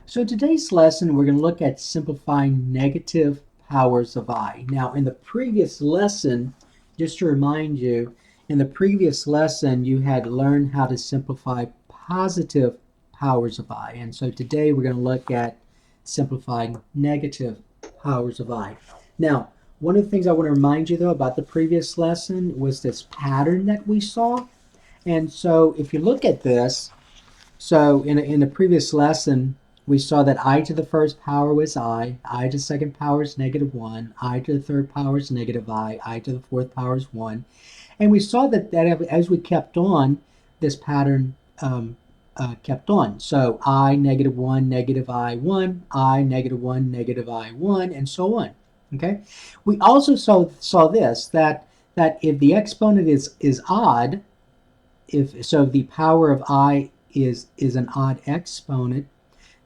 So today's lesson, we're going to look at simplifying negative powers of I. Now, in the previous lesson, just to remind you, in the previous lesson, you had learned how to simplify positive powers of I. And so today we're going to look at simplifying negative powers of I. Now, one of the things I want to remind you, though, about the previous lesson was this pattern that we saw. And so if you look at this, so in the previous lesson, we saw that I to the first power was I to the second power is -1, I to the third power is I to the fourth power is 1. And we saw that as we kept on, this pattern kept on. So I, -1, -I1, I, -1, -I1, and so on. Okay. We also saw this, that if the exponent is odd, if the power of I is an odd exponent,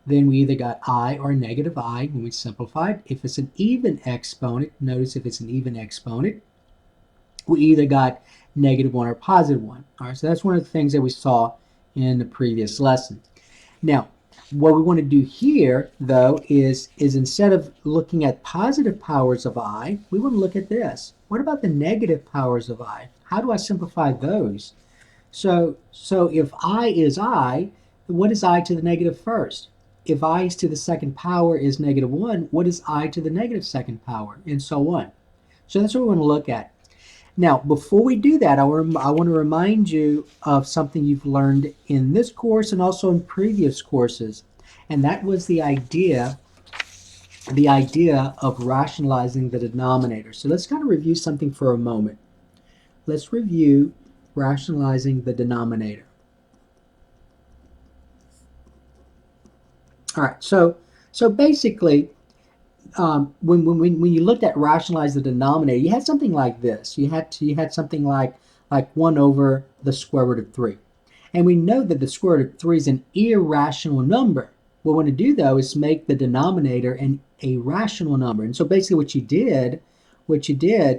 then we either got I or -I when we simplified. If it's an even exponent, notice if it's an even exponent, we either got -1 or +1. All right, so that's one of the things that we saw in the previous lesson. Now, what we want to do here, though, is instead of looking at positive powers of I, we want to look at this. What about the negative powers of I? How do I simplify those? So if I is I, what is I to the negative first? If I to the second power is -1, what is I to the negative second power? And so on. So that's what we want to look at. Now, before we do that, I want to remind you of something you've learned in this course and also in previous courses. And that was the idea of rationalizing the denominator. So let's kind of review something for a moment. Let's review rationalizing the denominator. All right, so basically, when you looked at rationalize the denominator, you had something like this. You had something like 1 over the square root of 3. And we know that the square root of 3 is an irrational number. What we want to do, though, is make the denominator a rational number. And so basically what you did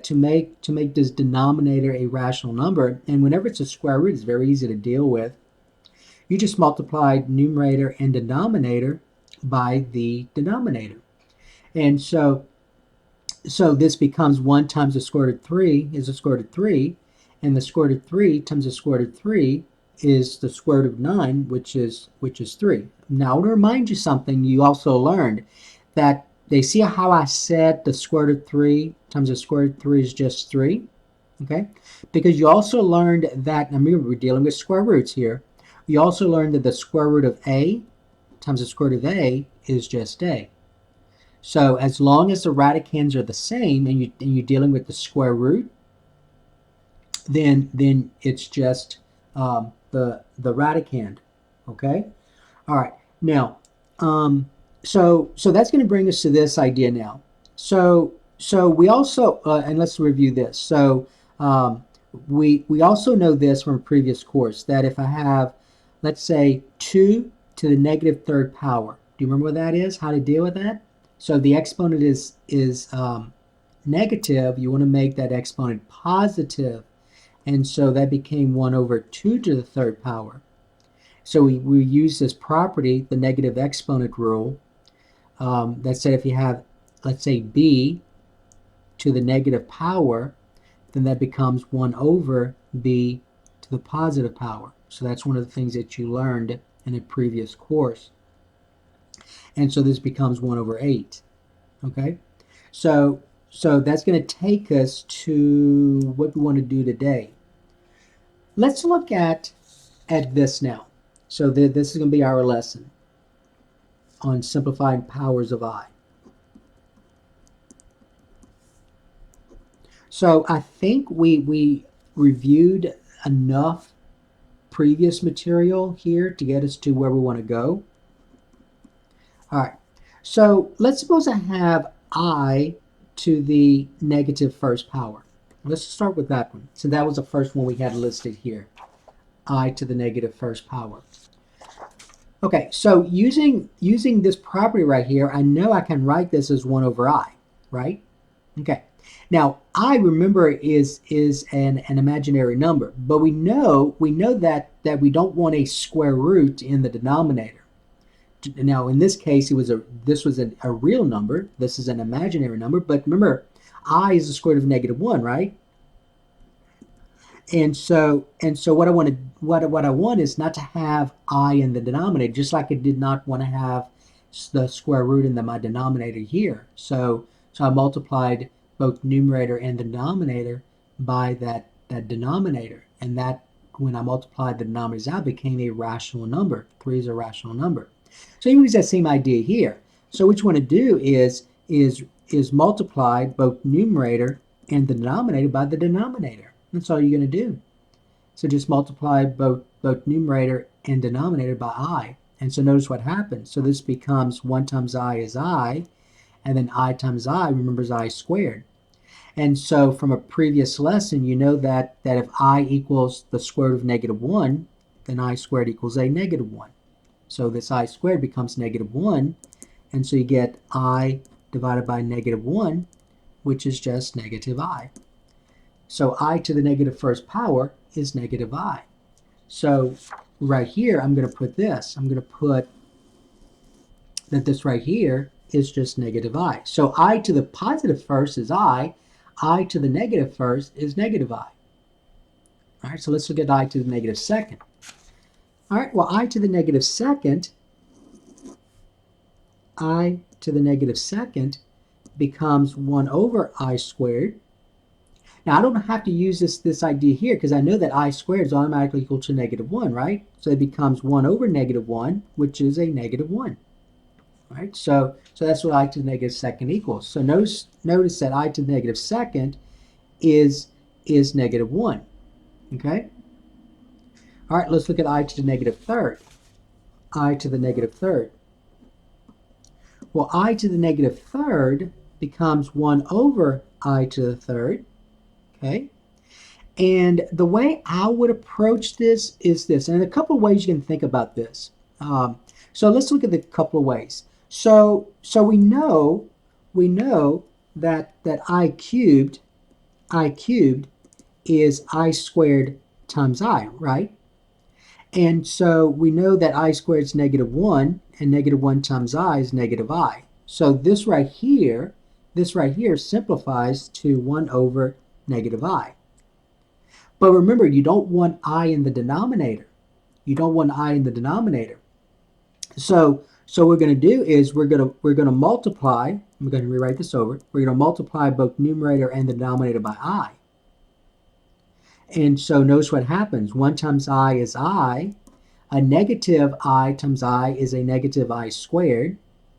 to make this denominator a rational number, and whenever it's a square root, it's very easy to deal with. You just multiplied numerator and denominator by the denominator. And so this becomes 1 times the square root of 3 is the square root of 3, and the square root of 3 times the square root of 3 is the square root of 9, which is 3. Now, I want to remind you something you also learned, that they see how I said the square root of 3 times the square root of 3 is just 3, okay? Because you also learned that, now remember, we're dealing with square roots here. You also learned that the square root of a times the square root of a is just a. So as long as the radicands are the same and you're dealing with the square root, then it's just the radicand, okay? All right, now, so that's going to bring us to this idea now. So we also, and let's review this. So we also know this from a previous course, that if I have, let's say, 2 to the negative third power, do you remember what that is? How to deal with that? So the exponent is negative. You want to make that exponent positive. And so that became 1 over 2 to the third power. So we use this property, the negative exponent rule, that said if you have, let's say, b to the negative power, then that becomes 1 over b to the positive power. So that's one of the things that you learned in a previous course. And so this becomes 1 over 8, okay? So that's going to take us to what we want to do today. Let's look at this now. So this is going to be our lesson on simplifying powers of I. So I think we reviewed enough previous material here to get us to where we want to go. All right, so let's suppose I have I to the negative first power. Let's start with that one. So that was the first one we had listed here, I to the negative first power. Okay, so using this property right here, I know I can write this as 1 over I, right? Okay, now I, remember, is an imaginary number, but we know that we don't want a square root in the denominator. Now, in this case, this was a real number. This is an imaginary number. But remember, I is the square root of -1, right? And so what I want is not to have I in the denominator, just like I did not want to have the square root in my denominator here. So I multiplied both numerator and the denominator by that denominator, and that when I multiplied the denominators out became a rational number. 3 is a rational number. So you use that same idea here. So what you want to do is multiply both numerator and the denominator by the denominator. That's all you're going to do. So just multiply both numerator and denominator by I. And so notice what happens. So this becomes 1 times I is I, and then I times I, remember, is I squared. And so from a previous lesson, you know that if I equals the square root of -1, then I squared equals a -1. So this I squared becomes -1, and so you get I divided by -1, which is just -I. So I to the negative first power is -I. So right here, I'm going to put this. I'm going to put that this right here is just -I. So I to the positive first is I to the negative first is -I. All right, so let's look at I to the negative second. All right, well, I to the negative second becomes 1 over I squared. Now, I don't have to use this idea here because I know that I squared is automatically equal to -1, right? So it becomes 1 over -1, which is a -1. Right? So that's what I to the negative second equals. So notice that I to the negative second is -1. Okay? All right, let's look at I to the negative third. I to the negative third. Well, I to the negative third becomes 1 over I to the third. Okay? And the way I would approach this is this. And a couple of ways you can think about this. So let's look at the couple of ways. So we know that I cubed is I squared times I, right? And so we know that I squared is -1, and -1 times I is -I. So this right here simplifies to 1 over -I. But remember, you don't want I in the denominator. You don't want I in the denominator. So what we're going to do is we're going to multiply. I'm going to rewrite this over. We're going to multiply both numerator and the denominator by I. And so notice what happens. 1 times I is I. A negative I times I is a negative I squared,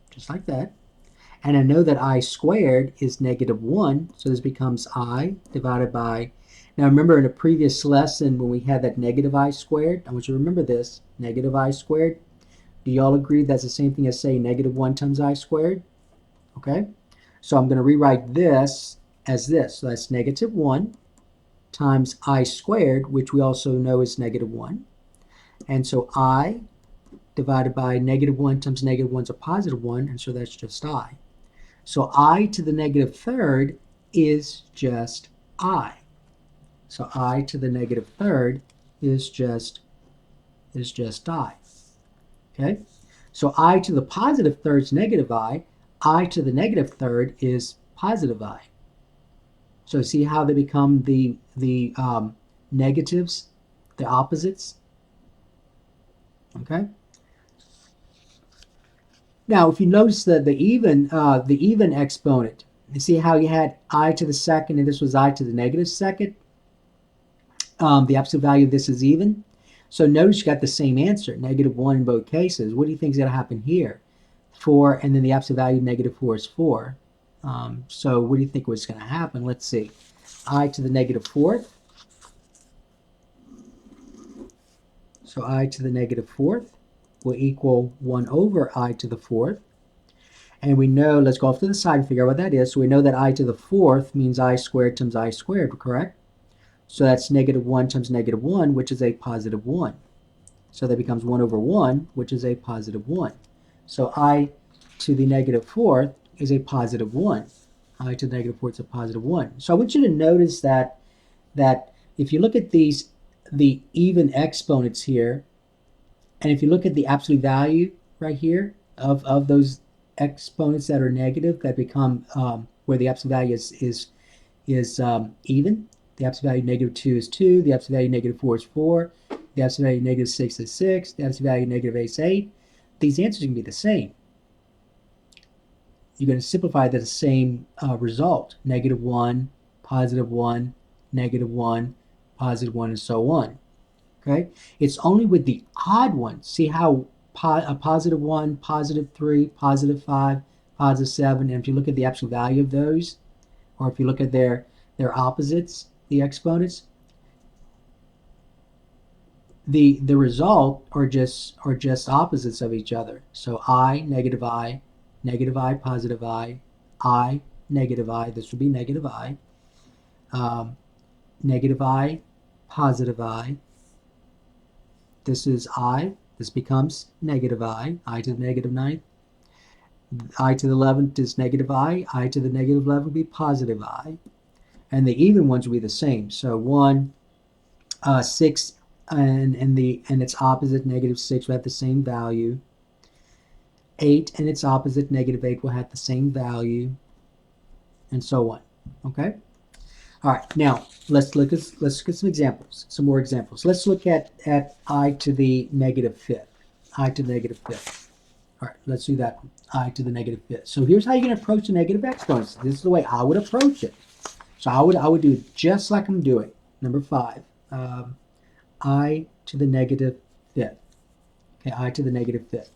just like that. And I know that I squared is -1, so this becomes I divided by. Now remember, in a previous lesson when we had that negative I squared, I want you to remember this, negative I squared. Do you all agree that's the same thing as saying -1 times I squared? Okay, so I'm going to rewrite this as this. So that's -1 times I squared, which we also know is -1. And so I divided by -1 times -1 is a +1, and so that's just I. So I to the negative third is just I. So I to the negative third is just I. Okay? So I to the positive third is -I. I to the negative third is +I. So see how they become the negatives, the opposites? Okay? Now, if you notice the even exponent, you see how you had I to the second and this was I to the negative second? The absolute value of this is even. So notice you got the same answer, -1 in both cases. What do you think is going to happen here? 4, and then the absolute value of -4 is 4. So what do you think was going to happen? Let's see. I to the negative fourth. So I to the negative fourth will equal 1 over I to the fourth. And we know, let's go off to the side and figure out what that is. So we know that I to the fourth means I squared times I squared, correct? So that's -1 times -1, which is a +1. So that becomes 1 over 1, which is a +1. So I to the negative fourth is a +1. I to the negative fourth is a +1. So I want you to notice that if you look at the even exponents here, and if you look at the absolute value, right here of those exponents that are negative that become where the absolute value is even. The absolute value negative 2 is 2. The absolute value negative 4 is 4. The absolute value negative 6 is 6. The absolute value negative 8 is 8. These answers can be the same. You're going to simplify the same result. Negative 1, positive 1, negative 1, positive 1, and so on. Okay? It's only with the odd ones. See how a positive 1, positive 3, positive 5, positive 7, and if you look at the absolute value of those, or if you look at their opposites, the exponents, the result are just opposites of each other. So I, negative I, positive I, negative I. This would be negative I, negative I, positive I. This is I. This becomes negative I to the negative 9th. I to the 11th is negative I to the negative 11th would be positive I. And the even ones will be the same. So 1, 6, and its opposite, negative 6, will have the same value. 8 and its opposite, negative 8, will have the same value, and so on. Okay? All right, now let's look at some examples, some more examples. Let's look at I to the negative 5th. I to the negative 5th. All right, let's do that one. I to the negative 5th. So here's how you're going to approach the negative exponents. This is the way I would approach it. So I would do it just like I'm doing. Number 5. I to the negative 5th. Okay, I to the negative 5th.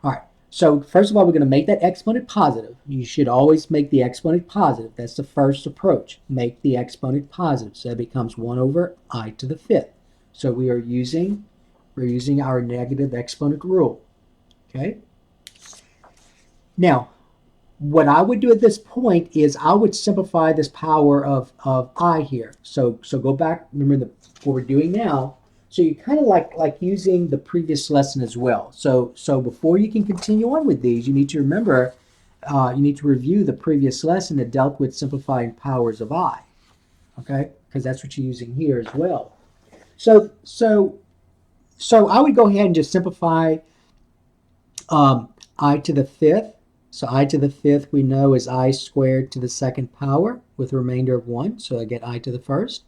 All right, so first of all, we're going to make that exponent positive. You should always make the exponent positive. That's the first approach. Make the exponent positive. So that becomes 1 over I to the 5th. So we're using our negative exponent rule. Okay? Now, what I would do at this point is I would simplify this power of I here. So go back, remember what we're doing now. So you kind of like using the previous lesson as well. So before you can continue on with these, you need to remember, you need to review the previous lesson that dealt with simplifying powers of I. Okay? Because that's what you're using here as well. So I would go ahead and just simplify I to the 5th. So I to the 5th we know is I squared to the 2nd power with a remainder of 1. So I get I to the 1st.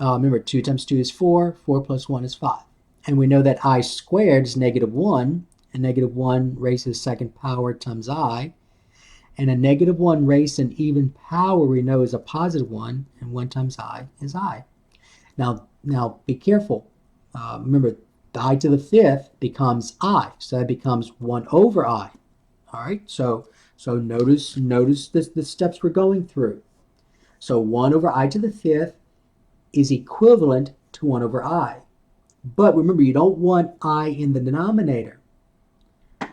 Remember, 2 times 2 is 4. 4 plus 1 is 5. And we know that I squared is negative 1. And negative 1 raised to the 2nd power times I. And a negative 1 raised to an even power we know is a positive 1. And 1 times I is I. Now be careful. Remember, the I to the 5th becomes I. So that becomes 1 over I. All right, so notice the steps we're going through. So 1 over I to the 5th is equivalent to 1 over I. But remember, you don't want I in the denominator. All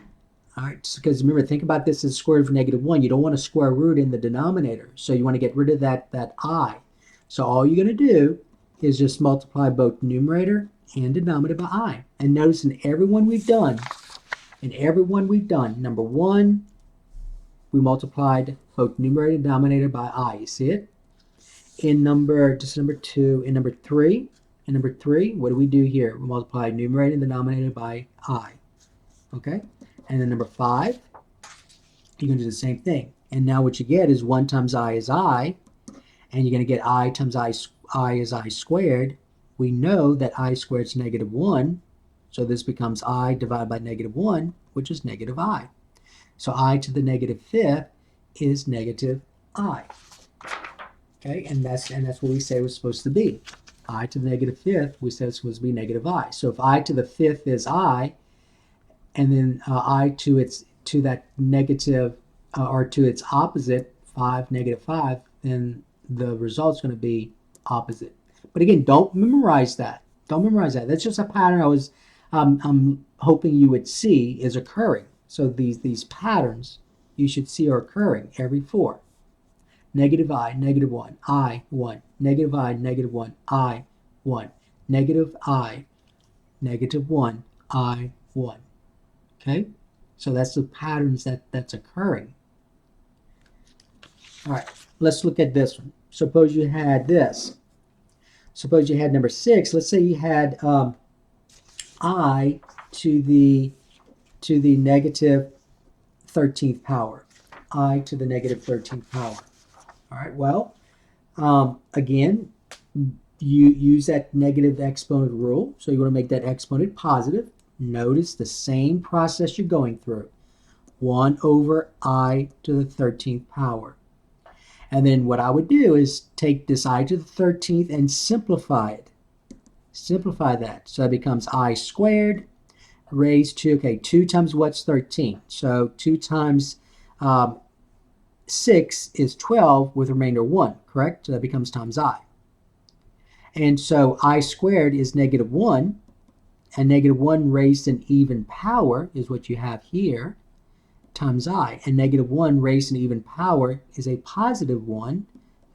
right, because remember, think about this as square root of negative 1. You don't want a square root in the denominator. So you want to get rid of that I. So all you're going to do is just multiply both numerator and denominator by I. And notice in every one we've done, number 1, we multiplied both numerator and denominator by I. You see it? In number 2, in number 3, what do we do here? We multiply numerator and denominator by I. Okay? And then number 5, you're going to do the same thing. And now what you get is 1 times I is I, and you're going to get I times I is I squared. We know that I squared is negative 1, so this becomes I divided by negative 1, which is negative I. So I to the negative 5th is negative I. Okay, and that's what we say it was supposed to be. I to the negative 5th, we said it's supposed to be negative I. So if I to the 5th is I, and then I to that negative, or to its opposite, 5, negative 5, then the result's going to be opposite. But again, don't memorize that. That's just a pattern I'm hoping you would see is occurring. So these patterns you should see are occurring every 4. Negative I, negative 1, I, 1. Negative I, negative 1, I, 1. Negative I, negative 1, I, 1. Okay? So that's the patterns that's occurring. All right, let's look at this one. Suppose you had this. Suppose you had number 6. Let's say you had I to the to the negative 13th power. I to the negative 13th power. All right, well, again, you use that negative exponent rule. So you want to make that exponent positive. Notice the same process you're going through. 1 over I to the 13th power. And then what I would do is take this I to the 13th and simplify it. Simplify that. So it becomes I squared raised to, okay, 2 times what's 13? So 2 times 6 is 12 with remainder 1, correct? So that becomes times I. And so I squared is negative 1, and negative 1 raised to an even power is what you have here, times I. And negative 1 raised to an even power is a positive 1,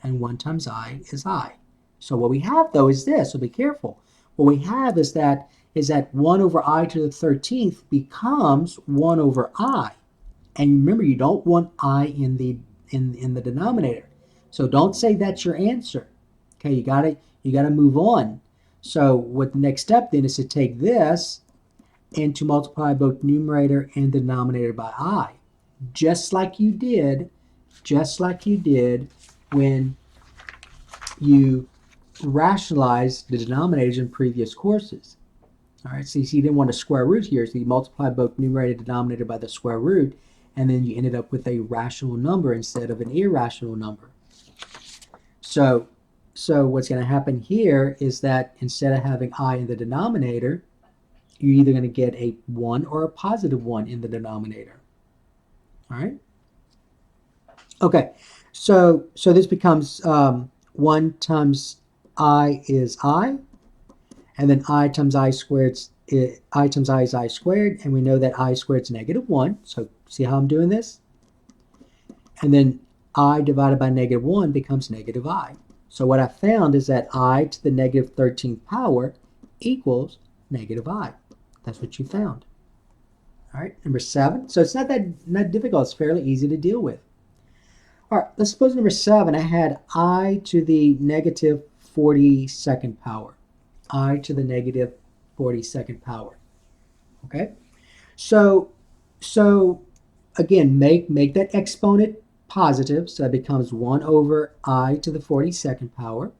and 1 times I is I. So what we have, though, is this, so be careful. What we have is that 1 over I to the 13th becomes 1 over I. And remember, you don't want I in the denominator. So don't say that's your answer. Okay, you gotta move on. So what the next step then is to take this and to multiply both numerator and denominator by I. Just like you did when you rationalized the denominators in previous courses. All right, so you see you didn't want a square root here, so you multiply both numerator and denominator by the square root, and then you ended up with a rational number instead of an irrational number. So what's going to happen here is that instead of having I in the denominator, you're either going to get a 1 or a positive 1 in the denominator. All right? Okay, so this becomes 1 times I is I, and then I times I squared, I times I is I squared, and we know that I squared is negative 1. So see how I'm doing this? And then I divided by negative 1 becomes negative I. So what I found is that I to the negative 13th power equals negative I. That's what you found. All right, number 7. So it's not difficult. It's fairly easy to deal with. All right, let's suppose number 7, I had I to the negative 42nd power. I to the negative 42nd power. Okay, so again, make that exponent positive, so that becomes 1 over I to the 42nd power.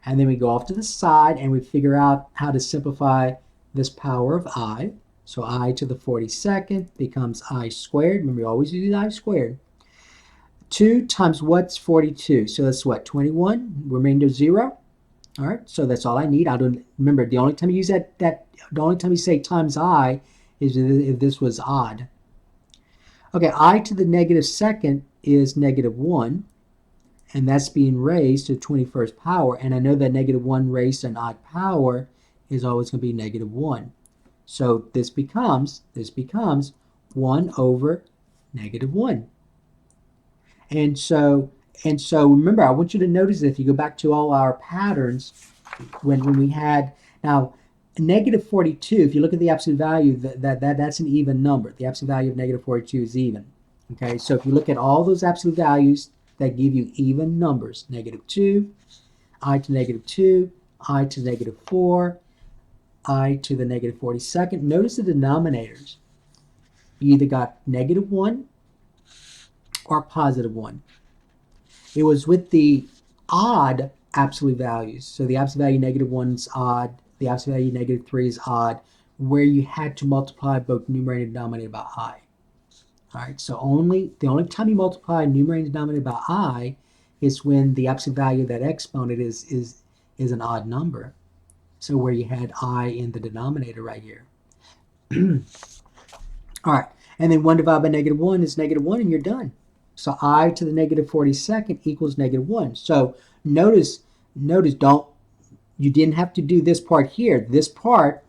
And then we go off to the side and we figure out how to simplify this power of I. So I to the 42nd becomes I squared. Remember, we always use I squared. 2 times what's 42? So that's what, 21? Remainder 0. All right, so that's all I need. I don't remember, the only time you use the only time you say times I is if this was odd. Okay, I to the negative 2nd is negative 1, and that's being raised to the 21st power, and I know that negative 1 raised to an odd power is always going to be negative 1. So this becomes 1 over negative 1. And so remember, I want you to notice that if you go back to all our patterns, when we had, now negative 42, if you look at the absolute value, that's an even number. The absolute value of negative 42 is even. Okay, so if you look at all those absolute values that give you even numbers, negative 2, I to negative 2, I to negative 4, I to the negative 42nd. Notice the denominators. You either got negative 1 or positive 1. It was with the odd absolute values. So the absolute value negative 1 is odd, the absolute value negative 3 is odd, where you had to multiply both numerator and denominator by I. All right, so the only time you multiply numerator and denominator by I is when the absolute value of that exponent is an odd number. So where you had I in the denominator right here. All right, and then 1 divided by negative 1 is negative 1, and you're done. So I to the negative 42nd equals negative 1. So notice, you didn't have to do this part here. This part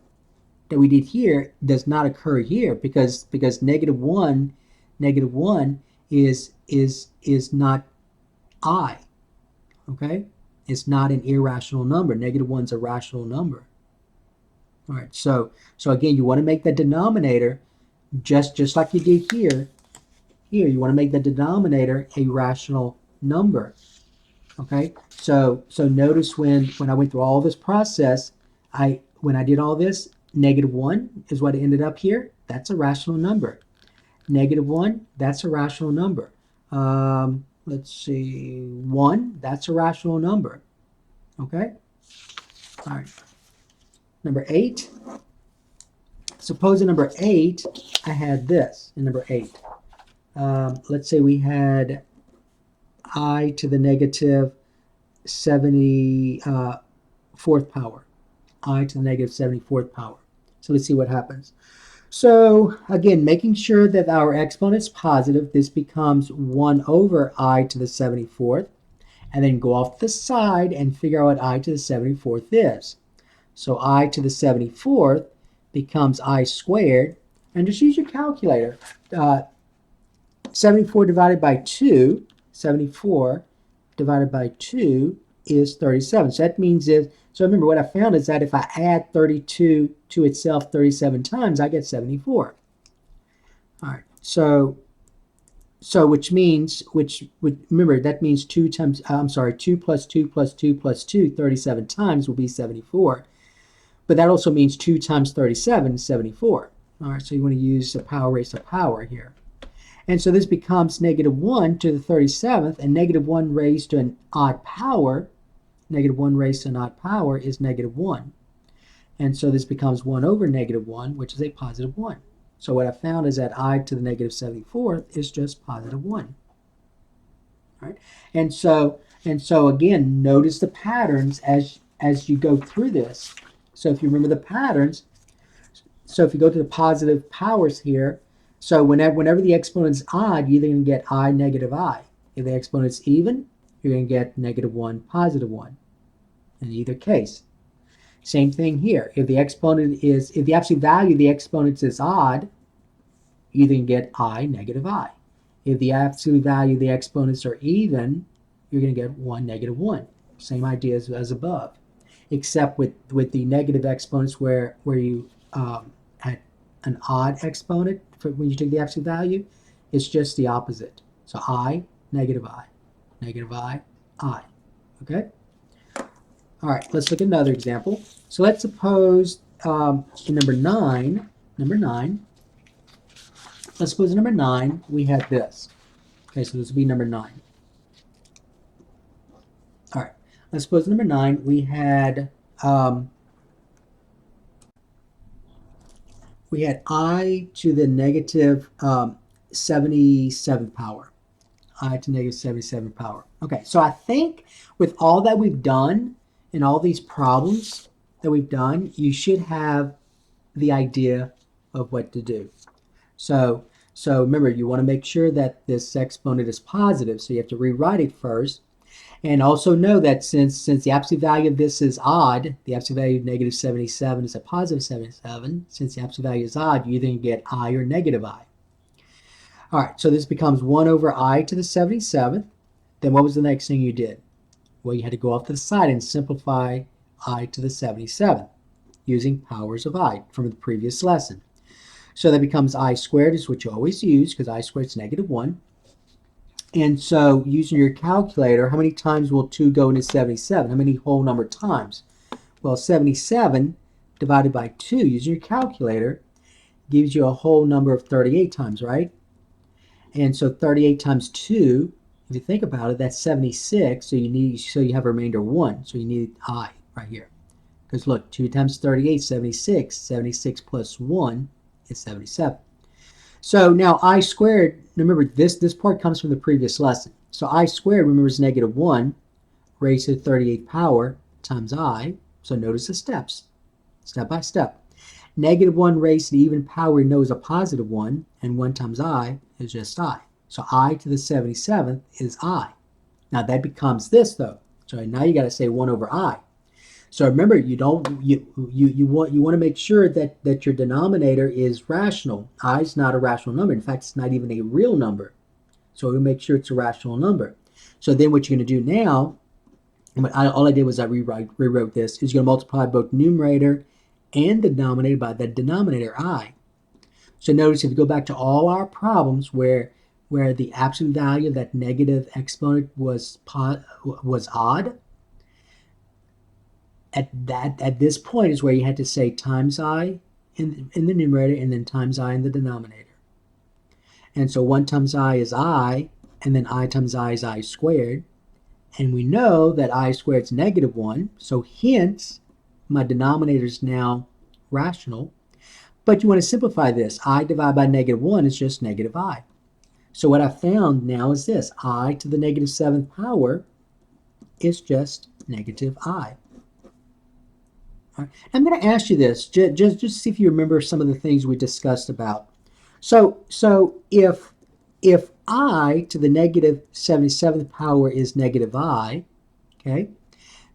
that we did here does not occur here because negative 1 is not I. Okay? It's not an irrational number. Negative 1 is a rational number. All right, so again, you want to make the denominator just like you did here. Here, you want to make the denominator a rational number. Okay, so notice when I went through all this process, when I did all this, Negative 1 is what ended up here. That's a rational number. Negative 1, that's a rational number. Let's see, 1, that's a rational number. Okay? All right. Number 8. Suppose in number 8, I had this in number 8. Let's say we had I to the negative 74th power. I to the negative 74th power. So let's see what happens. So again, making sure that our exponent is positive, this becomes 1 over I to the 74th. And then go off to the side and figure out what I to the 74th is. So I to the 74th becomes I squared. And just use your calculator. 74 divided by 2, 74 divided by 2 is 37. So that means so remember what I found is that if I add 32 to itself 37 times, I get 74. All right, so which means, remember that means 2 plus 2 plus 2 plus 2, 37 times will be 74. But that also means 2 times 37 is 74. All right, so you want to use the power raised to power here. And so this becomes negative 1 to the 37th, and negative 1 raised to an odd power, negative 1 raised to an odd power is negative 1. And so this becomes 1 over negative 1, which is a positive 1. So what I found is that I to the negative 74th is just positive 1. All right? And so again, notice the patterns as you go through this. So if you remember the patterns, so if you go to the positive powers here, so whenever the exponent is odd, you're either going to get I, negative I. If the exponent is even, you're going to get negative 1, positive 1 in either case. Same thing here. If the absolute value of the exponents is odd, you then get I, negative I. If the absolute value of the exponents are even, you're going to get 1, negative 1. Same idea as above, except with the negative exponents where you had an odd exponent when you take the absolute value, it's just the opposite. So I, negative I, negative I. Okay? All right, let's look at another example. So let's suppose in number 9, let's suppose in number 9 we had this. Okay, so this would be number 9. All right, let's suppose in number 9 we had I to the negative 77th power. I to negative 77th power. Okay, so I think with all that we've done in all these problems that we've done, you should have the idea of what to do. So remember, you want to make sure that this exponent is positive, so you have to rewrite it first. And also know that since the absolute value of this is odd, the absolute value of negative 77 is a positive 77. Since the absolute value is odd, you either get I or negative I. All right, so this becomes 1 over I to the 77th. Then what was the next thing you did? Well, you had to go off to the side and simplify I to the 77th using powers of I from the previous lesson. So that becomes I squared is what you always use because I squared is negative 1. And so using your calculator, how many times will 2 go into 77? How many whole number times? Well, 77 divided by 2 using your calculator gives you a whole number of 38 times, right? And so 38 times 2, if you think about it, that's 76. So you have a remainder 1. So you need I right here. Because look, 2 times 38, 76. 76 plus 1 is 77. So now I squared, remember this part comes from the previous lesson. So I squared, remember, is negative 1 raised to the 38th power times I. So notice the steps, step by step. Negative 1 raised to the even power we know is a positive 1, and 1 times I is just I. So I to the 77th is I. Now that becomes this though. So now you got to say 1 over I. So remember, you want to make sure that your denominator is rational. I is not a rational number. In fact, it's not even a real number. So we'll make sure it's a rational number. So then what you're going to do now, all I did was I rewrote this, is you're going to multiply both numerator and the denominator by the denominator I. So notice if you go back to all our problems where the absolute value of that negative exponent was odd, at this point is where you had to say times I in the numerator and then times I in the denominator. And so 1 times I is I, and then I times I is I squared. And we know that I squared is negative 1, so hence my denominator is now rational. But you want to simplify this. I divided by negative 1 is just negative I. So what I found now is this. I to the negative 7th power is just negative I. All right. I'm going to ask you this, just to see if you remember some of the things we discussed about. So if I to the negative 77th power is negative I, okay,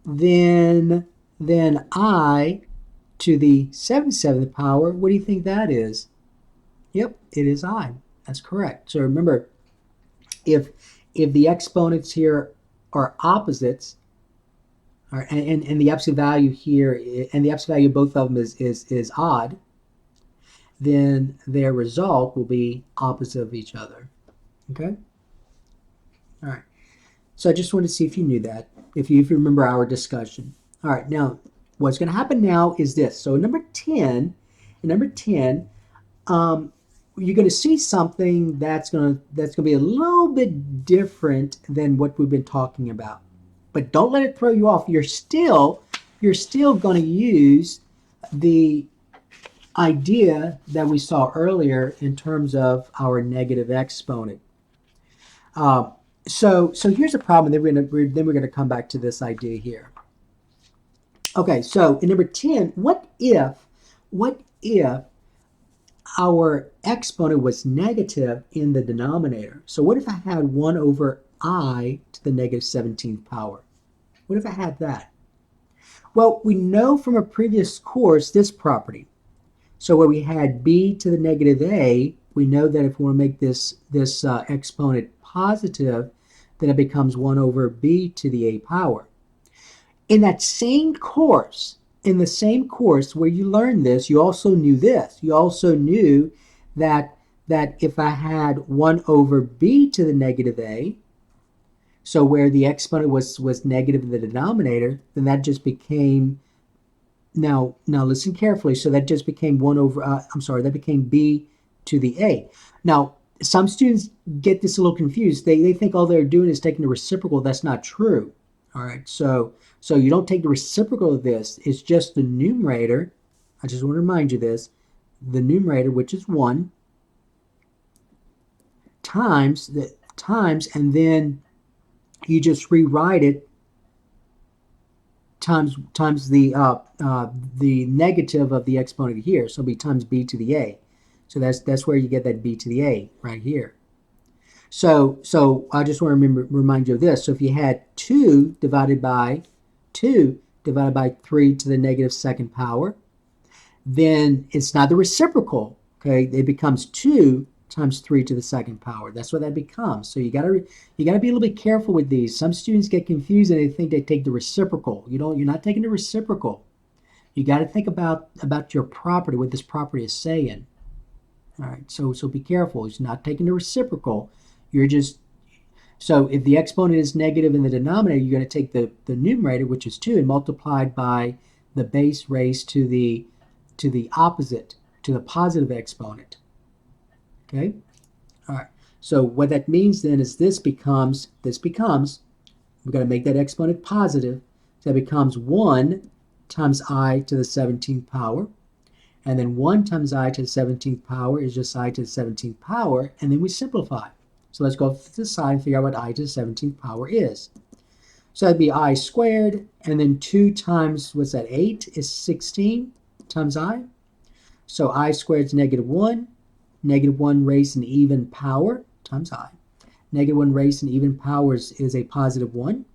then I to the 77th power, what do you think that is? Yep, it is I. That's correct. So remember, if the exponents here are opposites, and the absolute value here, and the absolute value of both of them is odd, then their result will be opposite of each other. Okay? All right. So I just wanted to see if you knew that, if you remember our discussion. All right, now what's going to happen now is this. So in number 10, you're going to see something that's going to be a little bit different than what we've been talking about. But don't let it throw you off. You're still going to use the idea that we saw earlier in terms of our negative exponent. So here's a problem. Then we're going to come back to this idea here. Okay, so in number 10, what if our exponent was negative in the denominator? So what if I had 1 over I to the negative 17th power? What if I had that? Well, we know from a previous course this property. So where we had b to the negative a, we know that if we want to make this exponent positive, then it becomes 1 over b to the a power. In that same course, where you learned this, you also knew this. You also knew that if I had 1 over b to the negative a, so where the exponent was negative in the denominator, then that just became, now listen carefully, so that just became 1 over, that became b to the a. Now, some students get this a little confused. They think all they're doing is taking the reciprocal. That's not true. All right, so you don't take the reciprocal of this. It's just the numerator. I just want to remind you this. The numerator, which is 1, times, and then you just rewrite it times the negative of the exponent here. So it'll be times b to the a. So that's where you get that b to the a right here. So I just want to remind you of this. So if you had 2 divided by 3 to the negative 2nd power, then it's not the reciprocal. Okay, it becomes 2 times 3 to the 2nd power. That's what that becomes. So you gotta be a little bit careful with these. Some students get confused and they think they take the reciprocal. You're not taking the reciprocal. You got to think about your property, what this property is saying. All right, so be careful. It's not taking the reciprocal. So if the exponent is negative in the denominator, you're going to take the numerator, which is 2, and multiplied by the base raised to the opposite, to the positive exponent. Okay? All right. So what that means then is this becomes, we're going to make that exponent positive. So that becomes 1 times I to the 17th power. And then 1 times I to the 17th power is just I to the 17th power. And then we simplify. So let's go to the side and figure out what I to the 17th power is. So that'd be I squared, and then 2 times, what's that, 8 is 16 times I. So I squared is negative 1. Negative 1 raised an even power times I. Negative 1 raised an even power is a positive 1.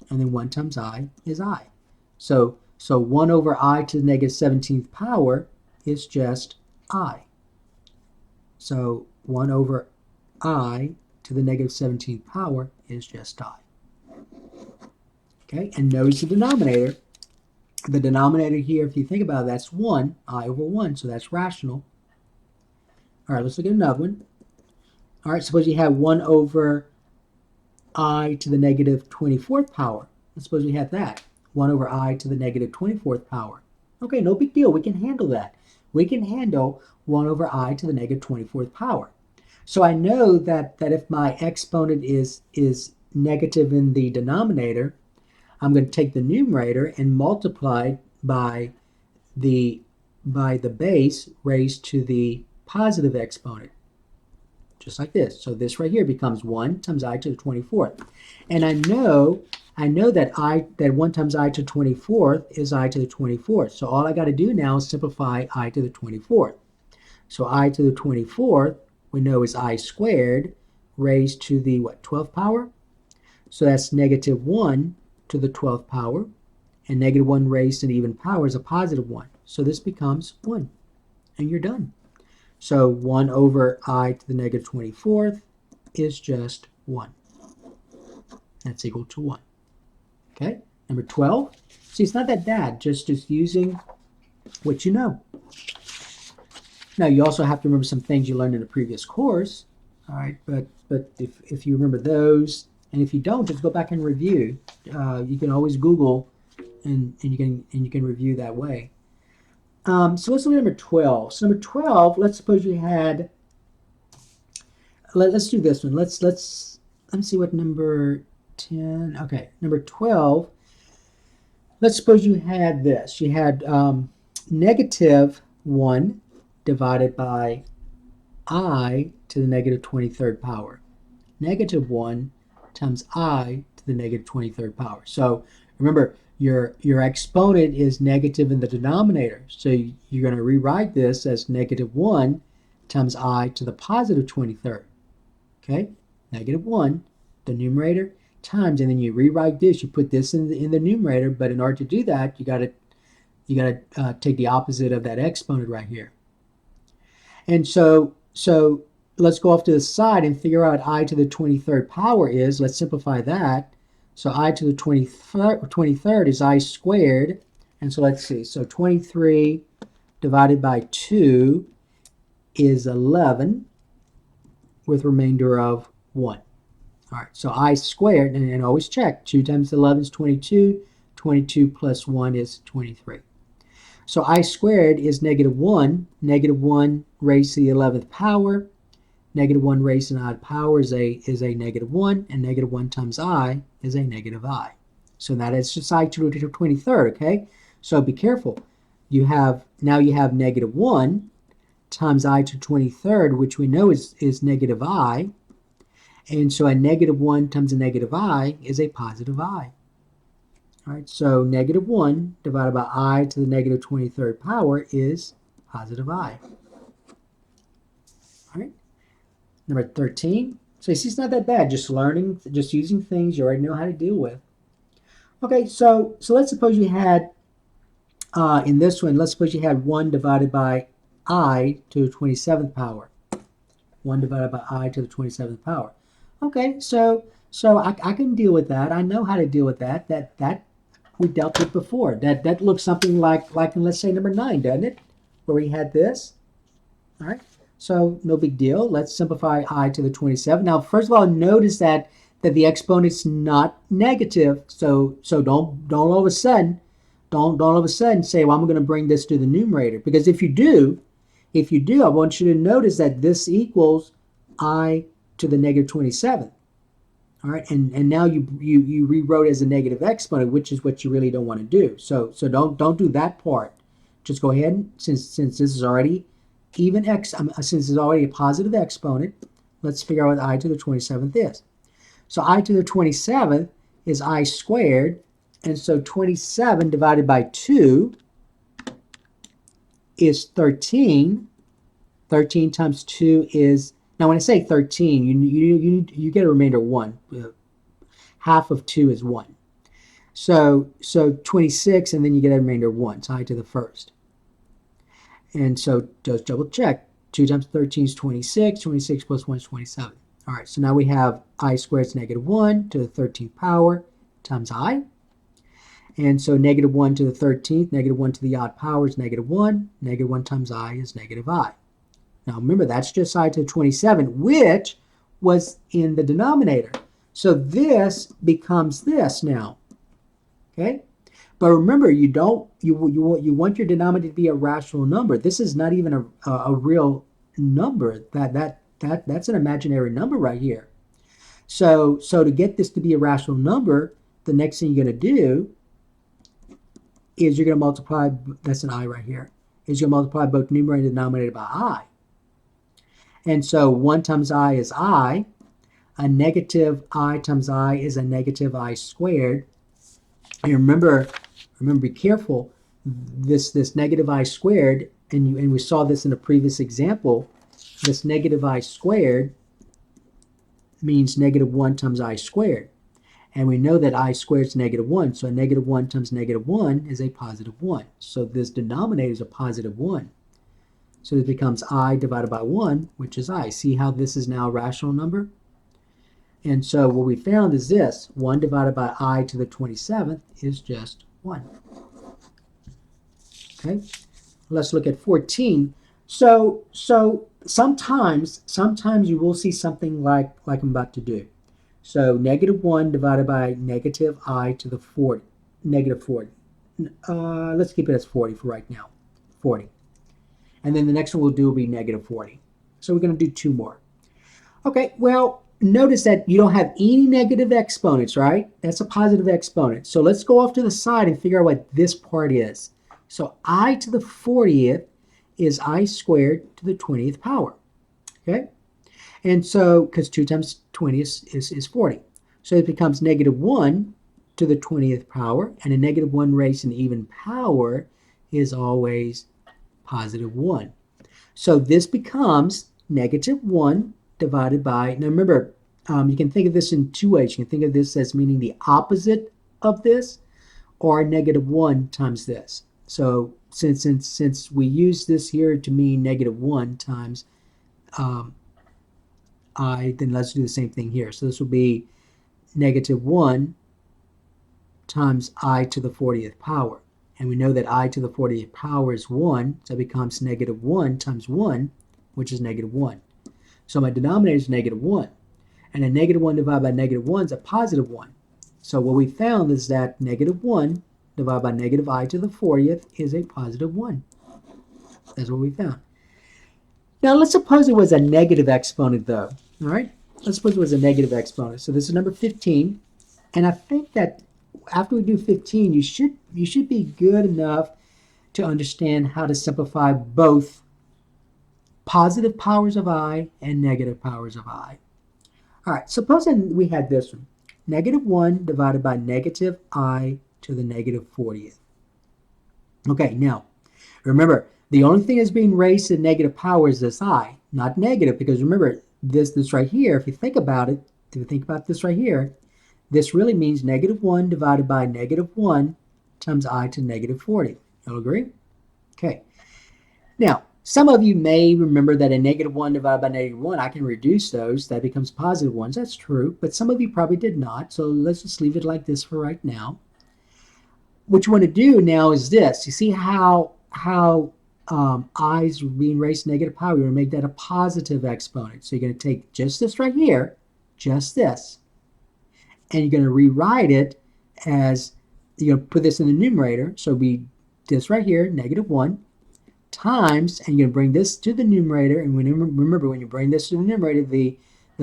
And then 1 times I is I. So 1 over I to the negative 17th power is just I. So 1 over I to the negative 17th power is just I. Okay, and notice the denominator. The denominator here, if you think about it, that's 1, I over 1, so that's rational. All right, let's look at another one. All right, suppose you have 1 over I to the negative 24th power. Let's suppose we have that. 1 over I to the negative 24th power. Okay, no big deal. We can handle that. We can handle 1 over I to the negative 24th power. So I know that if my exponent is negative in the denominator, I'm going to take the numerator and multiply by the base raised to the positive exponent, just like this. So this right here becomes 1 times I to the 24th. And I know that 1 times I to the 24th is I to the 24th. So all I got to do now is simplify I to the 24th. So I to the 24th, we know is I squared raised to the, what, 12th power? So that's negative 1 to the 12th power. And negative 1 raised to an even power is a positive 1. So this becomes 1. And you're done. So 1 over I to the negative 24th is just 1. That's equal to 1. Okay, number 12. See, it's not that bad, just using what you know. Now, you also have to remember some things you learned in a previous course. All right, but if you remember those, and if you don't, just go back and review. You can always Google, and you can review that way. So let's look at number 12. So number 12, let's suppose you had. Let's do this one. Let's see what number 10. Okay, number 12. Let's suppose you had this. You had negative 1 divided by I to the negative 23rd power. Negative 1 times I to the negative 23rd power. So remember, your exponent is negative in the denominator. So you're going to rewrite this as negative 1 times I to the positive 23rd. Okay? Negative 1, the numerator, times, and then you rewrite this. You put this in the numerator, but in order to do that, you got to take the opposite of that exponent right here. And so let's go off to the side and figure out what I to the 23rd power is. Let's simplify that. So I to the 23rd is I squared. And so let's see. So 23 divided by 2 is 11 with remainder of 1. All right, so I squared, and always check. 2 times 11 is 22. 22 plus 1 is 23. So I squared is negative 1. Negative 1 raised to the 11th power. Negative 1 raised to an odd power is a negative 1, and negative 1 times I is a negative I. So that is just I to the 23rd, okay? So be careful. Now you have negative 1 times I to the 23rd, which we know is negative I. And so a negative 1 times a negative I is a positive I. All right, so negative 1 divided by I to the negative 23rd power is positive I. All right, number 13. So you see, it's not that bad, just learning, just using things you already know how to deal with. Okay, so let's suppose you had, in this one, let's suppose you had 1 divided by I to the 27th power. 1 divided by I to the 27th power. Okay, so I can deal with that. I know how to deal with that. That we dealt with before. That looks something like in, let's say, number 9, doesn't it? Where we had this. All right, so no big deal. Let's simplify I to the 27. Now, first of all, notice that the exponent's not negative. So don't all of a sudden say, well, I'm going to bring this to the numerator, because if you do, I want you to notice that this equals I to the negative 27th. All right, and now you rewrote it as a negative exponent, which is what you really don't want to do. So don't do that part. Just go ahead, and since this is already since it's already a positive exponent, let's figure out what I to the 27th is. So I to the 27th is I squared, and so 27 divided by 2 is 13. 13 times 2 is, now when I say 13, you get a remainder 1. Half of 2 is 1. So 26, and then you get a remainder 1. So I to the first. And so just double check. 2 times 13 is 26. 26 plus 1 is 27. All right, so now we have I squared is negative 1 to the 13th power times I. And so negative 1 to the 13th, negative 1 to the odd power is negative 1. Negative 1 times I is negative I. Now remember, that's just I to the 27, which was in the denominator. So this becomes this now, okay? But remember, you want your denominator to be a rational number. This is not even a real number. That's an imaginary number right here. So to get this to be a rational number, the next thing you're going to do is you're going to multiply. That's an I right here. Is you're going to multiply both numerator and denominator by I. And so 1 times I is I. A negative I times I is a negative I squared. And remember, be careful. This negative I squared, and we saw this in a previous example. This negative I squared means negative 1 times I squared. And we know that I squared is negative 1. So a negative 1 times negative 1 is a positive 1. So this denominator is a positive 1. So this becomes I divided by 1, which is I. See how this is now a rational number? And so what we found is this. 1 divided by I to the 27th is just 1. Okay? Let's look at 14. So sometimes you will see something like I'm about to do. So negative 1 divided by negative I to the 40. Negative 40. Let's keep it as 40 for right now. 40. And then the next one we'll do will be negative 40. So we're going to do 2 more. Okay, well, notice that you don't have any negative exponents, right? That's a positive exponent. So let's go off to the side and figure out what this part is. So I to the 40th is I squared to the 20th power. Okay? And so, because 2 times 20 is 40. So it becomes negative 1 to the 20th power, and a negative 1 raised to an even power is always positive 1. So this becomes negative 1 divided by, now remember, you can think of this in 2 ways. You can think of this as meaning the opposite of this, or negative 1 times this. So since we use this here to mean negative 1 times I, then let's do the same thing here. So this will be negative 1 times I to the 40th power. And we know that I to the 40th power is 1, so it becomes negative 1 times 1, which is negative 1. So my denominator is negative 1. And a negative 1 divided by negative 1 is a positive 1. So what we found is that negative 1 divided by negative I to the 40th is a positive 1. That's what we found. Now let's suppose it was a negative exponent though. All right? Let's suppose it was a negative exponent. So this is number 15. And I think that after we do 15, you should be good enough to understand how to simplify both positive powers of I and negative powers of I. All right, supposing we had this one. Negative 1 divided by negative I to the negative 40th. Okay, now, remember, the only thing that's being raised to negative power is this I, not negative, because remember, this right here, if you think about it, if you think about this right here, this really means negative 1 divided by negative 1 times I to negative 40. Y'all agree? Okay. Now, some of you may remember that a negative 1 divided by negative 1, I can reduce those. That becomes positive 1s. That's true. But some of you probably did not. So let's just leave it like this for right now. What you want to do now is this. You see how i's being raised to negative power? You're going to make that a positive exponent. So you're going to take just this right here, just this, and you're going to rewrite it as, you're going to put this in the numerator. So be this right here, negative 1, times, and you're going to bring this to the numerator. And remember, when you bring this to the numerator, the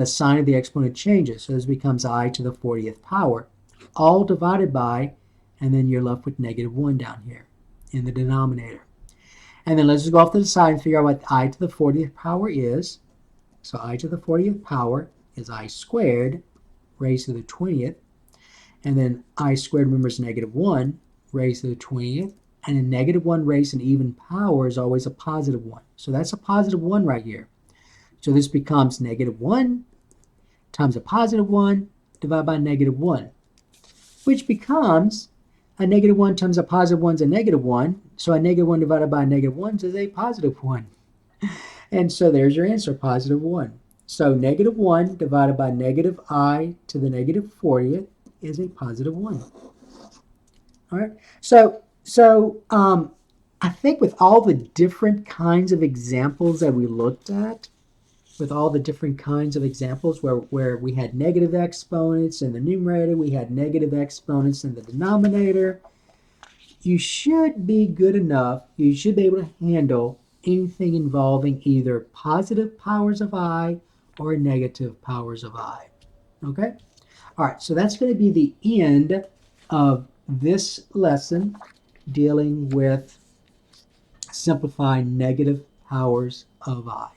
sign of the exponent changes. So this becomes I to the 40th power, all divided by, and then you're left with negative 1 down here in the denominator. And then let's just go off to the side and figure out what I to the 40th power is. So I to the 40th power is I squared raised to the 20th. And then I squared, remember, is negative 1 raised to the 20th. And a negative 1 raised to an even power is always a positive 1. So that's a positive 1 right here. So this becomes negative 1 times a positive 1 divided by negative 1, which becomes a negative 1 times a positive 1 is a negative 1. So a negative 1 divided by a negative 1 is a positive 1. And so there's your answer, positive 1. So negative 1 divided by negative I to the negative 40th is a positive 1. All right. So I think with all the different kinds of examples that we looked at, with all the different kinds of examples where we had negative exponents in the numerator, we had negative exponents in the denominator, you should be good enough, you should be able to handle anything involving either positive powers of I or negative powers of I. Okay? All right, so that's going to be the end of this lesson dealing with simplifying negative powers of I.